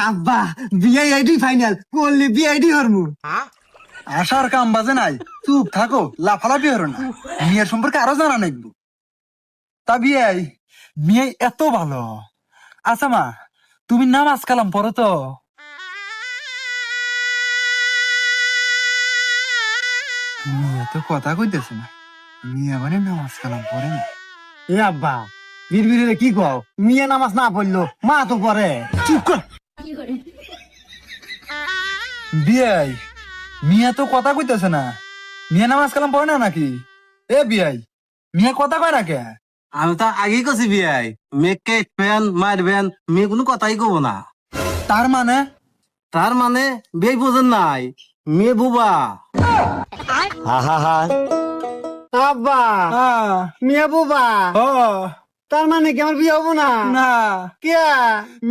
আব্বা বিয়ে ID final করলে বিয়ে আইডি হরমু। আসার কাম বাজে নাই, চুপ থাকো, লাফালাফি হরো না। মেয়ের সম্পর্কে আরো জানা নাকবো। তা বিয়াই, মেয়ে এত ভালো। আচ্ছা মা, তুমি নামাজ কালাম পড়ো তো? মেয়ে তো কথা কইতেছে না, মেয়ে মানে নামাজ কালাম পড়ে না। এ আব্বা বিড়বিড়ে কি কও, মিয়া নামাজ না পড়লো মা তো পড়ে। চুপ কর। বিয়াই, মিয়া তো কথা কইতেছে না, মিয়া নামাজ কালাম পড়ে না নাকি? এ বিয়াই, মিয়া কথা কয় না কে? আমি তো আগেই কছি বিয়াই, মেয়েকে ফ্যান মারবেন, মেয়ে কোনো কথাই কব না। তার মানে? তার মানে বিয়ে বোঝেন নাই, মেয়ে বুবা। আব্বা হ্যাঁ। মিয়া বুবা, ও তার মানে কি আমার বিয়ে হবো না? না। কে